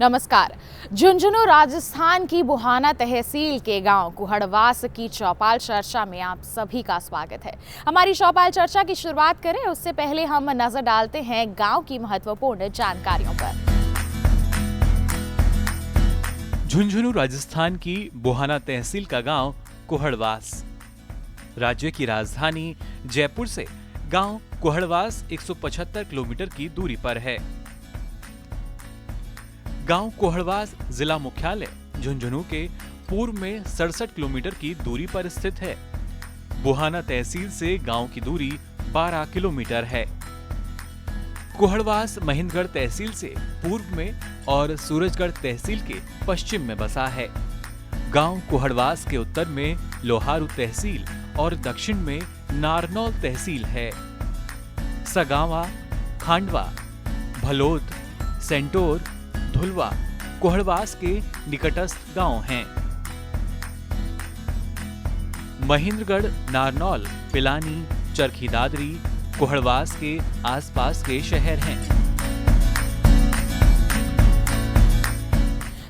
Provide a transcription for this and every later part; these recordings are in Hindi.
नमस्कार। झुंझुनू राजस्थान की बुहाना तहसील के गांव कुहड़वास की चौपाल चर्चा में आप सभी का स्वागत है। हमारी चौपाल चर्चा की शुरुआत करें उससे पहले हम नजर डालते हैं गांव की महत्वपूर्ण जानकारियों पर। झुंझुनू राजस्थान की बुहाना तहसील का गांव कुहड़वास। राज्य की राजधानी जयपुर से गांव कुहड़वास 175 किलोमीटर की दूरी पर है। गांव कुहड़वास जिला मुख्यालय झुंझुनू के पूर्व में 67 किलोमीटर की दूरी पर स्थित है। बुहाना तहसील से गांव की दूरी 12 किलोमीटर है। कुहड़वास महेंद्रगढ़ तहसील से पूर्व में और सूरजगढ़ तहसील के पश्चिम में बसा है। गांव कुहड़वास के उत्तर में लोहारू तहसील और दक्षिण में नारनौल तहसील है। सगावा, खांडवा, भलोद, सेंटोर, धुलवा कुहड़वास के निकटस्थ गांव हैं। महेंद्रगढ़, नारनौल, पिलानी, चरखी दादरी कुहड़वास के आसपास के शहर हैं।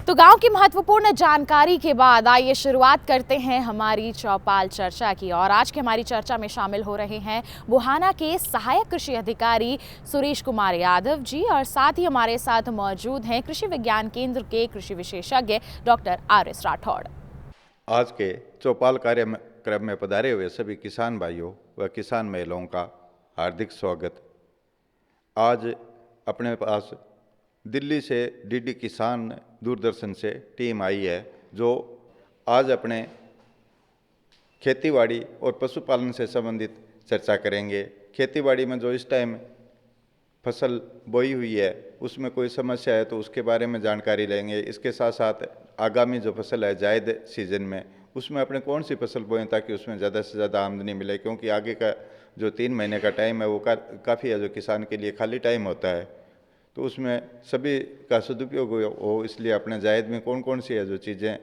तो गांव की महत्वपूर्ण जानकारी के बाद आइए शुरुआत करते हैं हमारी चौपाल चर्चा की। और आज की हमारी चर्चा में शामिल हो रहे हैं बुहाना के सहायक कृषि अधिकारी सुरेश कुमार यादव जी, और साथ ही हमारे साथ मौजूद हैं कृषि विज्ञान केंद्र के कृषि विशेषज्ञ डॉक्टर RS राठौड़। आज के चौपाल कार्यक्रम में पधारे हुए सभी किसान भाइयों व किसान महिलाओं का हार्दिक स्वागत। आज अपने पास दिल्ली से DD किसान दूरदर्शन से टीम आई है, जो आज अपने खेतीबाड़ी और पशुपालन से संबंधित चर्चा करेंगे। खेतीबाड़ी में जो इस टाइम फसल बोई हुई है उसमें कोई समस्या है तो उसके बारे में जानकारी लेंगे। इसके साथ साथ आगामी जो फसल है जायद सीजन में उसमें अपने कौन सी फसल बोएं ताकि उसमें ज़्यादा से ज़्यादा आमदनी मिले, क्योंकि आगे का जो 3 महीने का टाइम है वो काफ़ी है जो किसान के लिए खाली टाइम होता है, तो उसमें सभी का सदुपयोग हो। इसलिए अपने जायद में कौन कौन सी है जो चीज़ें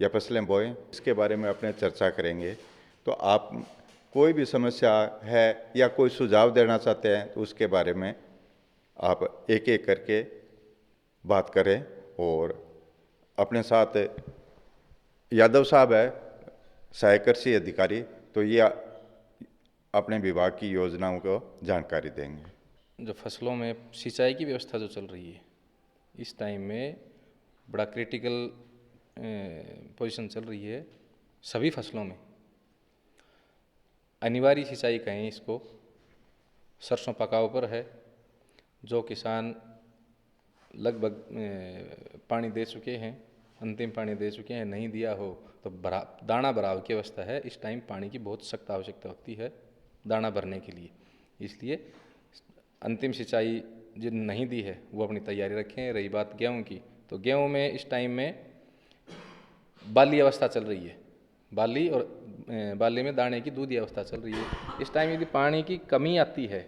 या फसलें बोएं इसके बारे में अपने चर्चा करेंगे। तो आप कोई भी समस्या है या कोई सुझाव देना चाहते हैं तो उसके बारे में आप एक एक करके बात करें। और अपने साथ यादव साहब है सहायक कृषि अधिकारी, तो ये अपने विभाग की योजनाओं को जानकारी देंगे। जो फसलों में सिंचाई की व्यवस्था जो चल रही है इस टाइम में बड़ा क्रिटिकल पोजीशन चल रही है। सभी फसलों में अनिवार्य सिंचाई कहें इसको, सरसों पकाव पर है। जो किसान लगभग पानी दे चुके हैं, अंतिम पानी दे चुके हैं, नहीं दिया हो तो दाना भराव की अवस्था है। इस टाइम पानी की बहुत सख्त आवश्यकता होती है दाना भरने के लिए, इसलिए अंतिम सिंचाई जिन नहीं दी है वो अपनी तैयारी रखें। रही बात गेहूं की, तो गेहूं में इस टाइम में बाली अवस्था चल रही है। बाली और बाली में दाने की दूधी अवस्था चल रही है। इस टाइम यदि पानी की कमी आती है,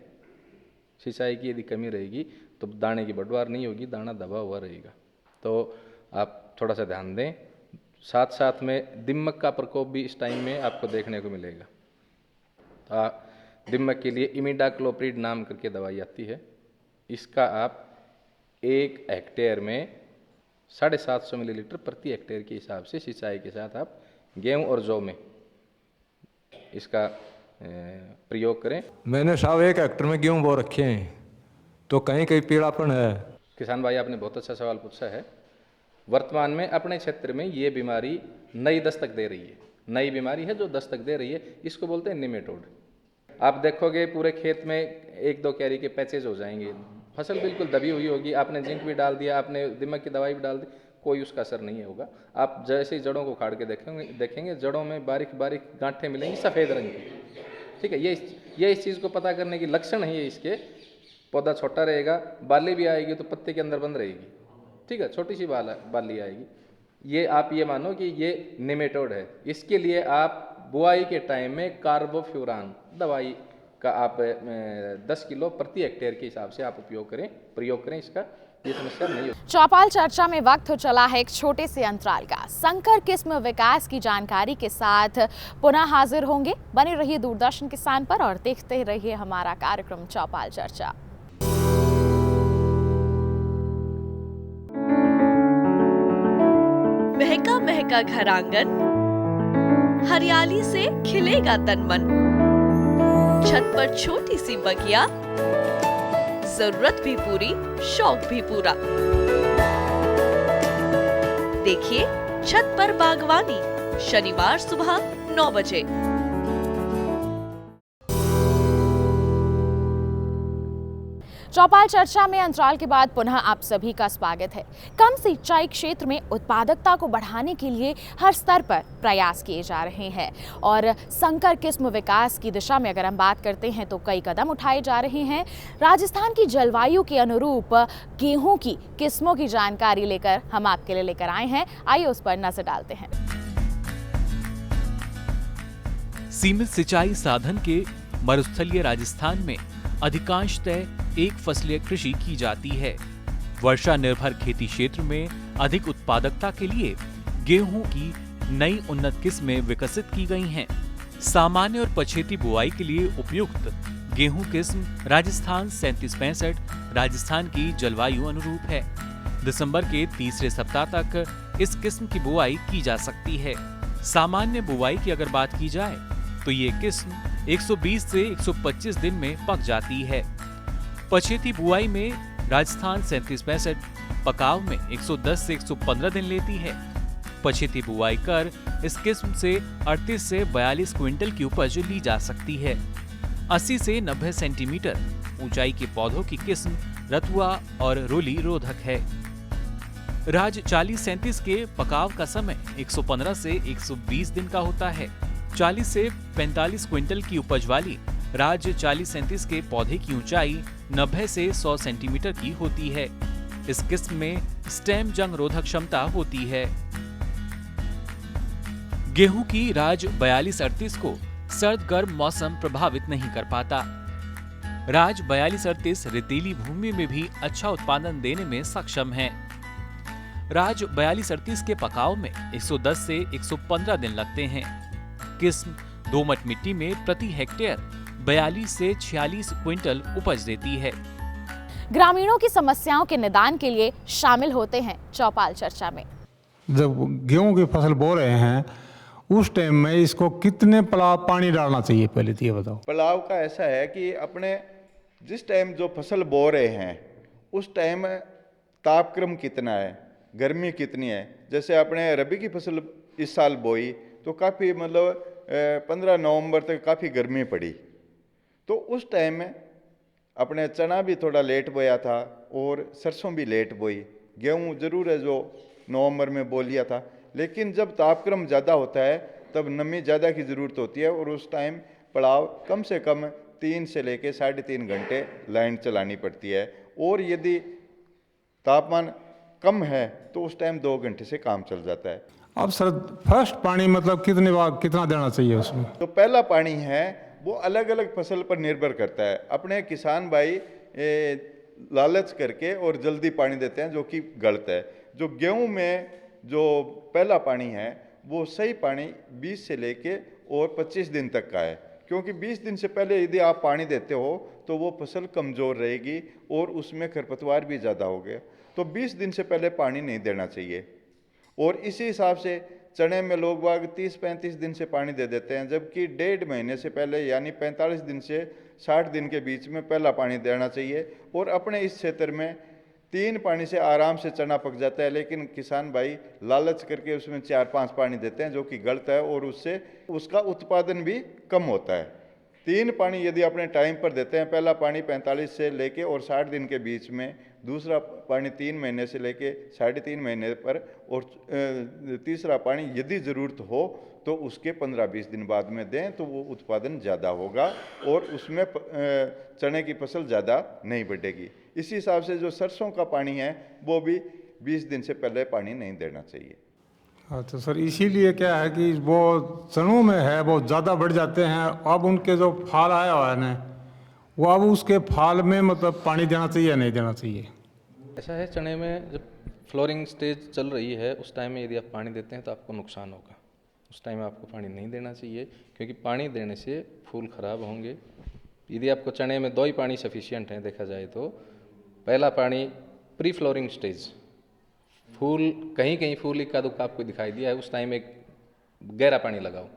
सिंचाई की यदि कमी रहेगी तो दाने की बढ़वार नहीं होगी, दाना दबा हुआ रहेगा। तो आप थोड़ा सा ध्यान दें। साथ साथ में दीमक का प्रकोप भी इस टाइम में आपको देखने को मिलेगा। दीमक के लिए इमिडाक्लोप्रिड नाम करके दवाई आती है। इसका आप 1 हेक्टेयर में 750 मिलीलीटर प्रति हेक्टेयर के हिसाब से सिंचाई के साथ आप गेहूं और जौ में इसका प्रयोग करें। मैंने साहब 1 हेक्टेयर में गेहूं बो रखे हैं तो कहीं कहीं पीलापन है। किसान भाई आपने बहुत अच्छा सवाल पूछा है। वर्तमान में अपने क्षेत्र में ये बीमारी नई दस्तक दे रही है। नई बीमारी है जो दस्तक दे रही है, इसको बोलते हैं निमेटोड। आप देखोगे पूरे खेत में 1-2 कैरी के पैचेज हो जाएंगे, फसल बिल्कुल दबी हुई होगी। आपने जिंक भी डाल दिया, आपने दीमक की दवाई भी डाल दी, कोई उसका असर नहीं होगा। आप जैसे ही जड़ों को उखाड़ के देखेंगे जड़ों में बारीक बारीक गांठें मिलेंगी सफ़ेद रंग की। ठीक है, ये इस चीज़ को पता करने की लक्षण है इसके। पौधा छोटा रहेगा, बाली भी आएगी तो पत्ते के अंदर बंद रहेगी। ठीक है, छोटी सी बाली आएगी। ये आप ये मानो कि ये निमेटोड है। इसके लिए आप बुआई के टाइम में कार्बोफ्यूरान दवाई का आप 10 किलो प्रति हेक्टेयर के हिसाब से आप प्रयोग करें। इसका ये समस्या नहीं हो। चौपाल चर्चा में वक्त हो चला है एक छोटे से अंतराल का। संकर किस्म विकास की जानकारी के साथ पुनः हाजिर होंगे। बने रहिए दूरदर्शन किसान पर और देखते रहिए हमारा कार्यक्रम चौपाल चर्चा। महका घर आंगन, हरियाली से खिलेगा तन मन। छत पर छोटी सी बगिया, जरूरत भी पूरी, शौक भी पूरा। देखिए छत पर बागवानी, शनिवार सुबह 9 बजे। चौपाल चर्चा में अंतराल के बाद पुनः आप सभी का स्वागत है। कम सिंचाई क्षेत्र में उत्पादकता को बढ़ाने के लिए हर स्तर पर प्रयास किए जा रहे हैं और संकर किस्म विकास की दिशा में अगर हम बात करते हैं तो कई कदम उठाए जा रहे हैं। राजस्थान की जलवायु के अनुरूप गेहूं की किस्मों की जानकारी लेकर हम आपके लिए लेकर आए हैं। आइए उस पर नजर डालते हैं। सीमित सिंचाई साधन के मरुस्थलीय राजस्थान में अधिकांशतः एक फसलीय कृषि की जाती है। वर्षा निर्भर खेती क्षेत्र में अधिक उत्पादकता के लिए गेहूं की नई उन्नत किस्में विकसित की गई हैं। सामान्य और पछेती बुआई के लिए उपयुक्त गेहूं किस्म राजस्थान 3765 राजस्थान की जलवायु अनुरूप है। दिसंबर के तीसरे सप्ताह तक इस किस्म की बुआई की जा सकती है। सामान्य बुआई की अगर बात की जाए तो ये किस्म 120 से 125 दिन में पक जाती है। पछेती बुआई में राजस्थान 3765 पकाव में 110 से 115 दिन लेती है। पछेती बुआई कर इस किस्म से 38 से 42 क्विंटल की उपज ली जा सकती है। 80 से 90 सेंटीमीटर ऊंचाई के पौधों की किस्म रतुआ और रोली रोधक है। राज 4037 के पकाव का समय 115 से 120 दिन का होता है। 40 से 45 क्विंटल की उपज वाली राज 4037 के पौधे की ऊंचाई 90 से 100 सेंटीमीटर की होती है। इस किस्म में स्टेम जंग रोधक क्षमता होती है। गेहूं की राज 4238 को सर्द गर्म मौसम प्रभावित नहीं कर पाता। राज 4238 रेतीली भूमि में भी अच्छा उत्पादन देने में सक्षम है। राज 4238 के पकाव में 110 से 115 दिन लगते हैं। किस्म दोमट मिट्टी में प्रति हेक्टेयर 42 से 46 क्विंटल उपज देती है। ग्रामीणों की समस्याओं के निदान के लिए शामिल होते हैं चौपाल चर्चा में। जब गेहूं की फसल बो रहे हैं उस टाइम में इसको कितने पलाव पानी डालना चाहिए, पहले तो ये बताओ। पलाव का ऐसा है कि अपने जिस टाइम जो फसल बो रहे हैं उस टाइम तापक्रम कितना है, गर्मी कितनी है। जैसे अपने रबी की फसल इस साल बोई तो काफ़ी मतलब 15 नवंबर तक काफ़ी गर्मी पड़ी, तो उस टाइम में अपने चना भी थोड़ा लेट बोया था और सरसों भी लेट बोई। गेहूं जरूर है जो नवंबर में बो लिया था, लेकिन जब तापक्रम ज़्यादा होता है तब नमी ज़्यादा की ज़रूरत होती है और उस टाइम पड़ाव कम से कम 3 से लेके 3.5 घंटे लाइन चलानी पड़ती है। और यदि तापमान कम है तो उस टाइम 2 घंटे से काम चल जाता है। अब सर फर्स्ट पानी मतलब कितने बार कितना देना चाहिए उसमें? तो पहला पानी है वो अलग अलग फसल पर निर्भर करता है। अपने किसान भाई लालच करके और जल्दी पानी देते हैं जो कि गलत है। जो गेहूं में जो पहला पानी है वो सही पानी 20 से लेके और 25 दिन तक का है, क्योंकि 20 दिन से पहले यदि आप पानी देते हो तो वो फसल कमज़ोर रहेगी और उसमें खरपतवार भी ज़्यादा हो गया। तो 20 दिन से पहले पानी नहीं देना चाहिए। और इसी हिसाब से चने में लोग बाग 30-35 दिन से पानी दे देते हैं, जबकि 1.5 महीने से पहले यानी 45 दिन से 60 दिन के बीच में पहला पानी देना चाहिए। और अपने इस क्षेत्र में 3 पानी से आराम से चना पक जाता है, लेकिन किसान भाई लालच करके उसमें 4-5 पानी देते हैं जो कि गलत है और उससे उसका उत्पादन भी कम होता है। 3 पानी यदि अपने टाइम पर देते हैं, पहला पानी 45 से लेके और 60 दिन के बीच में, दूसरा पानी 3 महीने से लेके 3.5 महीने पर, और तीसरा पानी यदि ज़रूरत हो तो उसके 15-20 दिन बाद में दें तो वो उत्पादन ज़्यादा होगा और उसमें चने की फसल ज़्यादा नहीं बढ़ेगी। इसी हिसाब से जो सरसों का पानी है वो भी 20 दिन से पहले पानी नहीं देना चाहिए। अच्छा सर, इसीलिए क्या है कि वो चनों में है वो ज़्यादा बढ़ जाते हैं। अब उनके जो फाल आया हुआ है ना, वो अब उसके फाल में मतलब पानी देना चाहिए या नहीं देना चाहिए? ऐसा है, चने में जब फ्लोरिंग स्टेज चल रही है उस टाइम में यदि आप पानी देते हैं तो आपको नुकसान होगा। उस टाइम आपको पानी नहीं देना चाहिए, क्योंकि पानी देने से फूल खराब होंगे। यदि आपको चने में 2 ही पानी सफिशिएंट है देखा जाए तो, पहला पानी प्री फ्लोरिंग स्टेज फूल कहीं कहीं फूल इक्का दुक्का आपको दिखाई दिया है, उस टाइम एक गहरा पानी लगाओ।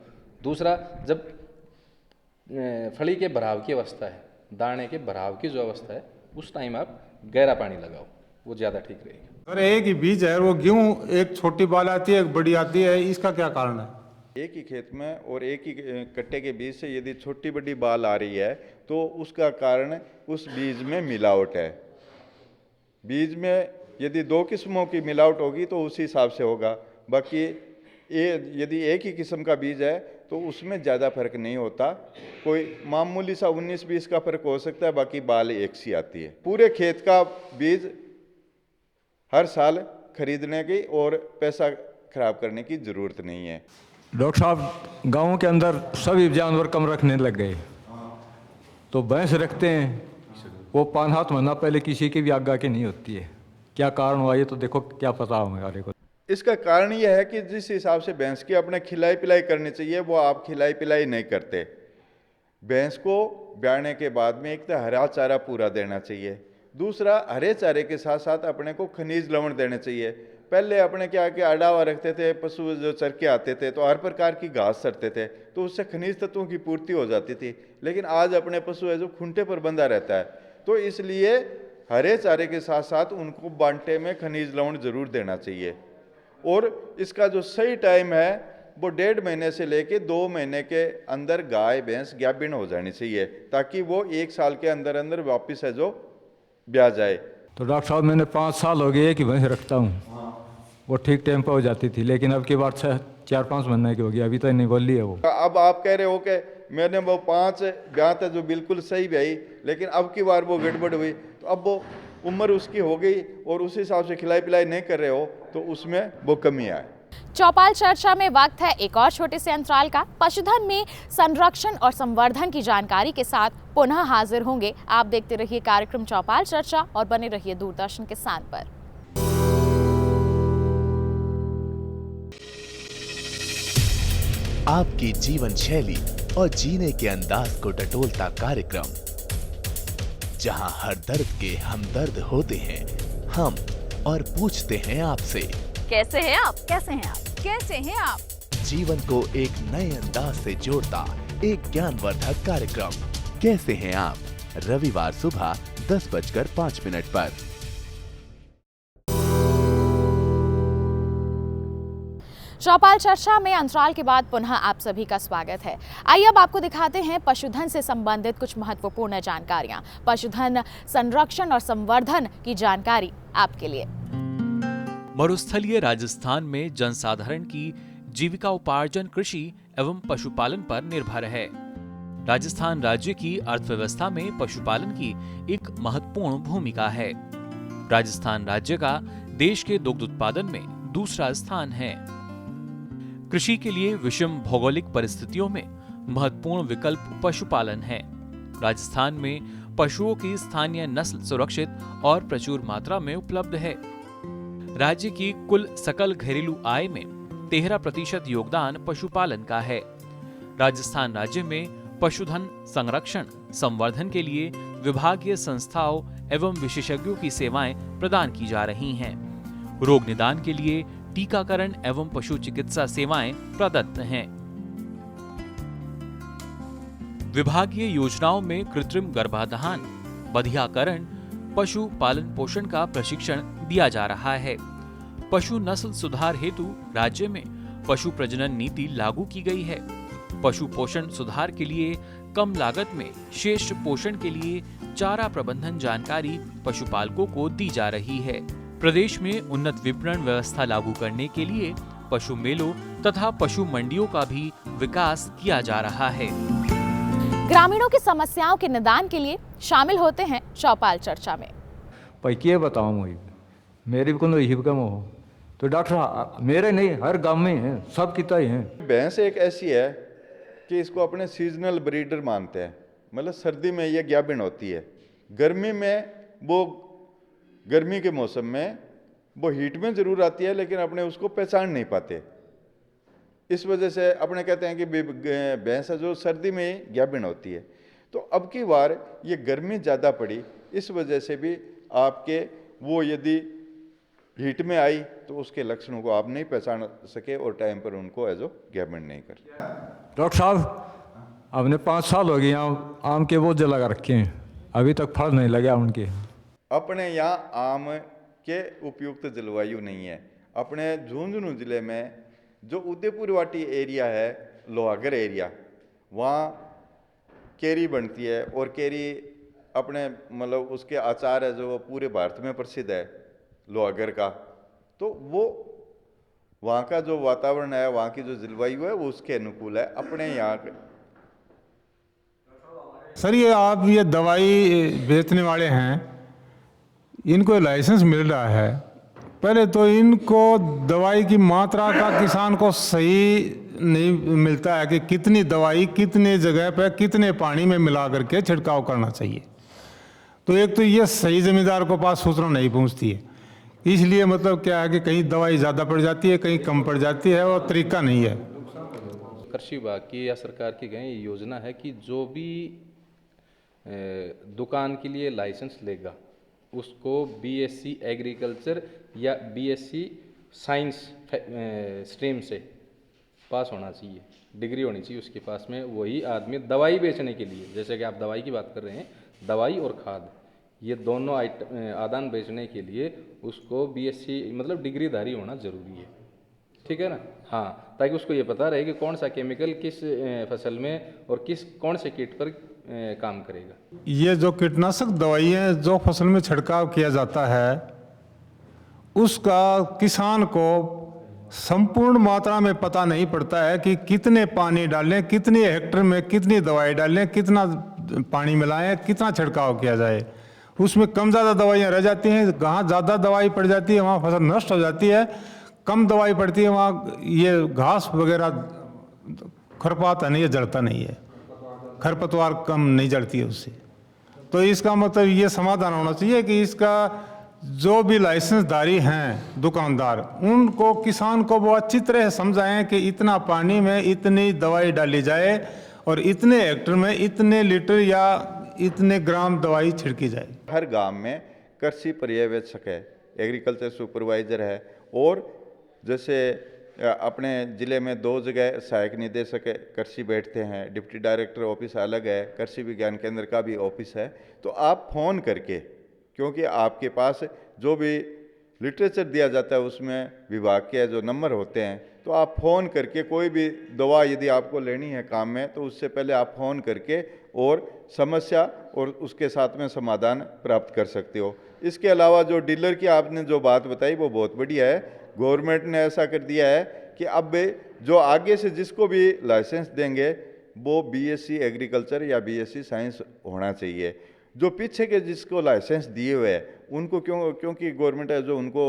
दूसरा, जब फली के भराव की अवस्था है, दाने के भराव की जो अवस्था है, उस टाइम आप गहरा पानी लगाओ, वो ज़्यादा ठीक रहेगा। सर एक ही बीज है, वो गेहूं एक छोटी बाल आती है एक बड़ी आती है, इसका क्या कारण है? एक ही खेत में और एक ही कट्टे के बीज से यदि छोटी बड़ी बाल आ रही है तो उसका कारण उस बीज में मिलावट है। बीज में यदि 2 किस्मों की मिलावट होगी तो उसी हिसाब से होगा। बाकी यदि एक ही किस्म का बीज है तो उसमें ज़्यादा फर्क नहीं होता, कोई मामूली सा 19-20 का फर्क हो सकता है, बाकी बाल एक सी आती है। पूरे खेत का बीज हर साल खरीदने की और पैसा खराब करने की ज़रूरत नहीं है। डॉक्टर साहब, गाँव के अंदर सभी जानवर कम रखने लग गए, तो भैंस रखते हैं, वो 5 हाथ महीना पहले किसी की भी आज्ञा की नहीं होती है। क्या कारण हुआ ये तो देखो, क्या पता हो हमारे को। इसका कारण यह है कि जिस हिसाब से भैंस की अपने खिलाई पिलाई करनी चाहिए वो आप खिलाई पिलाई नहीं करते। भैंस को ब्याने के बाद में एक तो हरा चारा पूरा देना चाहिए, दूसरा हरे चारे के साथ साथ अपने को खनिज लवण देने चाहिए। पहले अपने क्या कि अडावा रखते थे, पशु जो चर के आते थे तो हर प्रकार की घास चरते थे तो उससे खनिज तत्वों की पूर्ति हो जाती थी। लेकिन आज अपने पशु है जो खूंटे पर बंधा रहता है, तो इसलिए हरे चारे के साथ साथ उनको बांटे में खनिज लवण जरूर देना चाहिए। और इसका जो सही टाइम है वो 1.5 महीने से लेके 2 महीने के अंदर गाय भैंस गाभिन हो जानी चाहिए, ताकि वो 1 साल के अंदर अंदर वापिस है जो ब्याह जाए। तो डॉक्टर साहब, मैंने 5 साल हो गए कि भैंस रखता हूँ, वो ठीक टाइम पर हो जाती थी, लेकिन अब की बार 4-5 महीने की हो गई, अभी तक नहीं बोली है वो। अब आप कह रहे हो कि मैंने वो 5 ब्याह था जो बिल्कुल सही ब्याही, लेकिन अब की बार वो गड़बड़ हुई, तो अब वो उम्र उसकी हो गई और उस हिसाब से खिलाई पिलाई नहीं कर रहे हो तो उसमें वो कमी आए। चौपाल चर्चा में वक्त है एक और छोटे से अंतराल का। पशुधन में संरक्षण और संवर्धन की जानकारी के साथ पुनः हाजिर होंगे। आप देखते रहिए कार्यक्रम चौपाल चर्चा और बने रहिए दूरदर्शन किसान पर। आपकी जीवन शैली और जीने के अंदाज को टटोलता कार्यक्रम, जहां हर दर्द के हमदर्द होते हैं हम और पूछते हैं आपसे, कैसे हैं आप? कैसे हैं आप? कैसे हैं आप? जीवन को एक नए अंदाज से जोड़ता एक ज्ञानवर्धक कार्यक्रम कैसे हैं आप, रविवार सुबह 10:05 पर। चौपाल चर्चा में अंतराल के बाद पुनः आप सभी का स्वागत है। आइए अब आपको दिखाते हैं पशुधन से संबंधित कुछ महत्वपूर्ण जानकारियां। पशुधन संरक्षण और संवर्धन की जानकारी आपके लिए। मरुस्थलीय राजस्थान में जनसाधारण की जीविका उपार्जन कृषि एवं पशुपालन पर निर्भर है। राजस्थान राज्य की अर्थव्यवस्था में पशुपालन की एक महत्वपूर्ण भूमिका है। राजस्थान राज्य का देश के दुग्ध उत्पादन में दूसरा स्थान है। कृषि के लिए विषम भौगोलिक परिस्थितियों में महत्वपूर्ण विकल्प पशुपालन है। राजस्थान में पशुओं की स्थानीय नस्ल सुरक्षित और प्रचुर मात्रा में उपलब्ध है। राज्य की कुल सकल घरेलू आय में 13% योगदान पशुपालन का है। राजस्थान राज्य में पशुधन संरक्षण संवर्धन के लिए विभागीय संस्थाओं एवं विशेषज्ञों की सेवाएं प्रदान की जा रही हैं। रोग निदान के लिए टीकाकरण एवं पशु चिकित्सा सेवाएं प्रदत्त हैं। विभागीय योजनाओं में कृत्रिम गर्भाधान, बधियाकरण, पशु पालन पोषण का प्रशिक्षण दिया जा रहा है। पशु नस्ल सुधार हेतु राज्य में पशु प्रजनन नीति लागू की गई है। पशु पोषण सुधार के लिए कम लागत में श्रेष्ठ पोषण के लिए चारा प्रबंधन जानकारी पशुपालकों को दी जा रही है। प्रदेश में उन्नत विपणन व्यवस्था लागू करने के लिए पशु मेलों तथा पशु मंडियों का भी विकास किया जा रहा है। ग्रामीणों की समस्याओं के निदान के लिए शामिल होते हैं चौपाल चर्चा में। पैके बताऊँ मुझे, मेरी भी कोई हिबकम हो तो डॉक्टर साहब, मेरे नहीं हर गांव में हैं, सब किता ही हैं। भैंस एक ऐसी है कि इसको अपने सीजनल ब्रीडर मानते हैं, मतलब सर्दी में ये गाभिन होती है, गर्मी में वो गर्मी के मौसम में वो हीट में जरूर आती है, लेकिन अपने उसको पहचान नहीं पाते। इस वजह से अपने कहते हैं कि भैंस जो सर्दी में गाभिन होती है। तो अब की बार ये गर्मी ज़्यादा पड़ी, इस वजह से भी आपके वो यदि हीट में आई तो उसके लक्षणों को आप नहीं पहचान सके और टाइम पर उनको एज गवर्नमेंट नहीं कर। डॉक्टर साहब हमने 5 साल हो गए यहाँ आम के बोझ लगा रखे हैं, अभी तक फल नहीं लगा उनके। अपने यहाँ आम के उपयुक्त जलवायु नहीं है। अपने झुंझुनू जिले में जो उदयपुर वाटी एरिया है, लोहागर एरिया, वहाँ केरी बनती है और केरी अपने मतलब उसके अचार है जो पूरे भारत में प्रसिद्ध है लोहागर का। तो वो वहाँ का जो वातावरण है, वहाँ की जो जलवायु है वो उसके अनुकूल है। अपने यहाँ सर ये आप ये दवाई बेचने वाले हैं, इनको लाइसेंस मिल रहा है, पहले तो इनको दवाई की मात्रा का किसान को सही नहीं मिलता है कि कितनी दवाई कितने जगह पर कितने पानी में मिला करके छिड़काव करना चाहिए। तो एक तो ये सही जमींदार को पास सूचना नहीं पहुंचती है, इसलिए मतलब क्या है कि कहीं दवाई ज़्यादा पड़ जाती है, कहीं कम पड़ जाती है और तरीका नहीं है। कृषि विभाग की या सरकार की कहीं योजना है कि जो भी दुकान के लिए लाइसेंस लेगा उसको बीएससी एग्रीकल्चर या बीएससी साइंस स्ट्रीम से पास होना चाहिए, डिग्री होनी चाहिए उसके पास में। वही आदमी दवाई बेचने के लिए, जैसे कि आप दवाई की बात कर रहे हैं, दवाई और खाद ये दोनों आदान बेचने के लिए उसको बीएससी मतलब डिग्रीधारी होना जरूरी है, ठीक है ना। हाँ, ताकि उसको ये पता रहे कि कौन सा केमिकल किस फसल में और कौन से कीट पर काम करेगा। ये जो कीटनाशक दवाइयाँ जो फसल में छिड़काव किया जाता है उसका किसान को संपूर्ण मात्रा में पता नहीं पड़ता है कि कितने पानी डालें, कितने हेक्टेयर में कितनी दवाई डालें, कितना पानी मिलाएं, कितना छिड़काव किया जाए। उसमें कम ज़्यादा दवाइयाँ रह जाती हैं, जहाँ ज़्यादा दवाई पड़ जाती है वहाँ फसल नष्ट हो जाती है, कम दवाई पड़ती है वहाँ ये घास वगैरह खरपात है नहीं, ये जड़ता नहीं है, खरपतवार कम नहीं जड़ती है उससे। तो इसका मतलब ये समाधान होना चाहिए कि इसका जो भी लाइसेंसधारी हैं दुकानदार, उनको किसान को वो अच्छी तरह समझाएं कि इतना पानी में इतनी दवाई डाली जाए और इतने हेक्टेयर में इतने लीटर या इतने ग्राम दवाई छिड़की जाए। हर गांव में कृषि पर्यवेक्षक है, एग्रीकल्चर सुपरवाइजर है, और जैसे अपने ज़िले में 2 जगह सहायक निदेशक कृषि बैठते हैं, डिप्टी डायरेक्टर ऑफिस अलग है, कृषि विज्ञान केंद्र का भी ऑफिस है। तो आप फ़ोन करके, क्योंकि आपके पास जो भी लिटरेचर दिया जाता है उसमें विभाग के जो नंबर होते हैं, तो आप फ़ोन करके कोई भी दवा यदि आपको लेनी है काम में, तो उससे पहले आप फ़ोन करके और समस्या और उसके साथ में समाधान प्राप्त कर सकते हो। इसके अलावा जो डीलर की आपने जो बात बताई वो बहुत बढ़िया है। गवर्नमेंट ने ऐसा कर दिया है कि अब जो आगे से जिसको भी लाइसेंस देंगे वो बीएससी एग्रीकल्चर या बीएससी साइंस होना चाहिए। जो पीछे के जिसको लाइसेंस दिए हुए हैं उनको क्योंकि गवर्नमेंट है जो उनको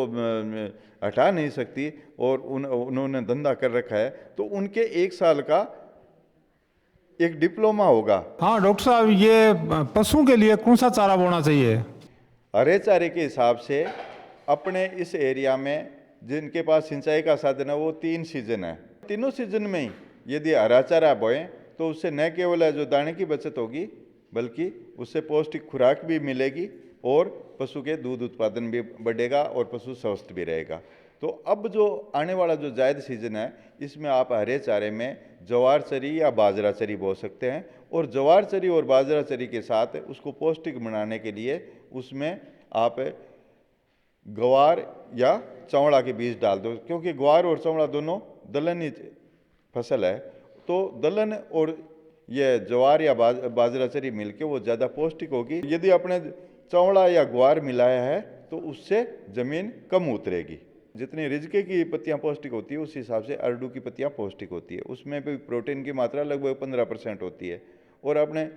हटा नहीं सकती और उन्होंने धंधा कर रखा है, तो उनके 1 साल का एक डिप्लोमा होगा। हाँ डॉक्टर साहब, ये पशुओं के लिए कौन सा चारा बोना चाहिए? हरे चारे के हिसाब से अपने इस एरिया में जिनके पास सिंचाई का साधन है वो 3 सीजन है, तीनों सीजन में ही यदि हरा चारा बोएं तो उससे न केवल है जो दाने की बचत होगी बल्कि उससे पौष्टिक खुराक भी मिलेगी और पशु के दूध उत्पादन भी बढ़ेगा और पशु स्वस्थ भी रहेगा। तो अब जो आने वाला जो जायद सीजन है इसमें आप हरे चारे में ज्वार चरी या बाजरा चरी बो सकते हैं, और ज्वार चरी और बाजरा चरी के साथ उसको पौष्टिक बनाने के लिए उसमें आप ग्वार या चौड़ा के बीज डाल दो, क्योंकि ग्वार और चौड़ा दोनों दलहनी फसल है। तो दलहन और ये ज्वार या बाजरा चरी मिलके वो ज़्यादा पौष्टिक होगी। यदि आपने चौड़ा या ग्वार मिलाया है तो उससे ज़मीन कम उतरेगी। जितनी रिजके की पत्तियां पौष्टिक होती है उस हिसाब से अरडू की पत्तियां पौष्टिक होती है, उसमें भी प्रोटीन की मात्रा लगभग 15% होती है। और आपने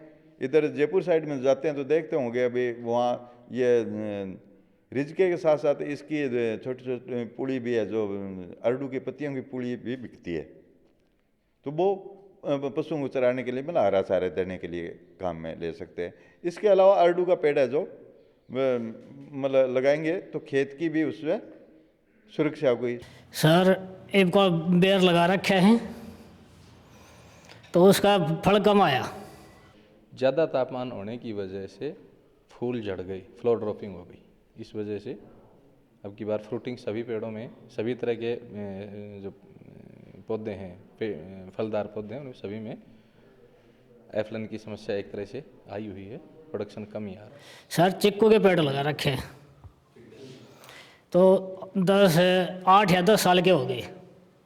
इधर जयपुर साइड में जाते हैं तो देखते होंगे अभी वहाँ ये रिजके के साथ साथ इसकी छोटी छोटी पुड़ी भी है, जो अरडू की पत्तियों की पुड़ी भी बिकती है। तो वो पशुओं को चराने के लिए मतलब हरा चारा देने के लिए काम में ले सकते हैं। इसके अलावा अरडू का पेड़ है जो मतलब लगाएंगे तो खेत की भी उसमें सुरक्षा हुई। सर एक को बेर लगा रखे हैं तो उसका फल कम आया। ज़्यादा तापमान होने की वजह से फूल झड़ गई, फ्लावर ड्रॉपिंग हो गई, इस वजह से अब की बार फ्रूटिंग सभी पेड़ों में, सभी तरह के जो पौधे हैं, फलदार पौधे हैं, उन सभी में एफलन की समस्या एक तरह से आई हुई है, प्रोडक्शन कम ही आ रहा है। सर चिक्कू के पेड़ लगा रखे हैं, तो 8 या 10 साल के हो गए,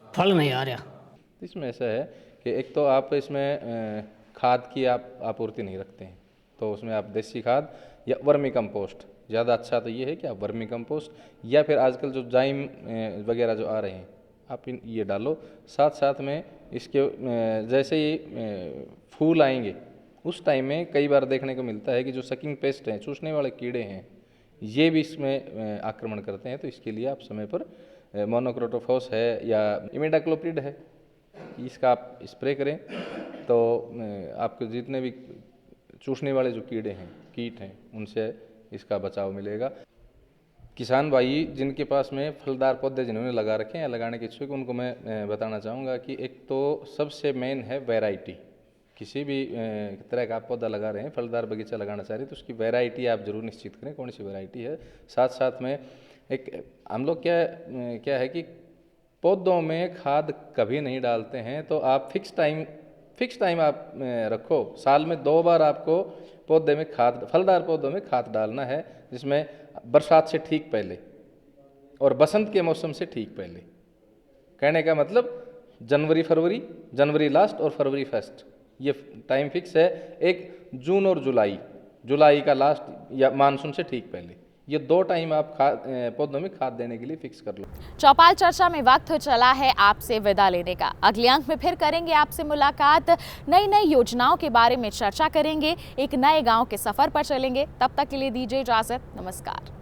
फल नहीं आ रहा। इसमें ऐसा है कि एक तो आप इसमें खाद की आप आपूर्ति नहीं रखते हैं, तो उसमें आप देसी खाद या वर्मी कंपोस्ट, ज़्यादा अच्छा तो ये है कि आप वर्मी कंपोस्ट या फिर आजकल जो जाइम वगैरह जो आ रहे हैं आप ये डालो। साथ साथ में इसके जैसे ही फूल आएंगे उस टाइम में कई बार देखने को मिलता है कि जो सकिंग पेस्ट हैं, चूसने वाले कीड़े हैं, ये भी इसमें आक्रमण करते हैं। तो इसके लिए आप समय पर मोनोक्रोटोफॉस है या इमिडाक्लोप्रिड है, इसका आप स्प्रे करें, तो आपको जितने भी चूसने वाले जो कीड़े हैं, कीट हैं, उनसे इसका बचाव मिलेगा। किसान भाई जिनके पास में फलदार पौधे जिन्होंने लगा रखे हैं या लगाने के इच्छुक, उनको मैं बताना चाहूँगा कि एक तो सबसे मेन है वैरायटी। किसी भी तरह का आप पौधा लगा रहे हैं, फलदार बगीचा लगाना चाह रहे हैं, तो उसकी वैरायटी आप जरूर निश्चित करें कौन सी वैरायटी है। साथ साथ में एक हम लोग क्या है कि पौधों में खाद कभी नहीं डालते हैं, तो आप फिक्स टाइम आप रखो। साल में 2 बार आपको पौधे में खाद, फलदार पौधों में खाद डालना है, जिसमें बरसात से ठीक पहले और बसंत के मौसम से ठीक पहले। कहने का मतलब जनवरी लास्ट और फरवरी फर्स्ट, ये टाइम फिक्स है। एक जून और जुलाई का लास्ट या मानसून से ठीक पहले, ये 2 टाइम आप पौधों में खाद देने के लिए फिक्स कर लो। चौपाल चर्चा में वक्त चला है आपसे विदा लेने का। अगले अंक में फिर करेंगे आपसे मुलाकात, नई योजनाओं के बारे में चर्चा करेंगे, एक नए गांव के सफर पर चलेंगे। तब तक के लिए दीजिए इजाजत, नमस्कार।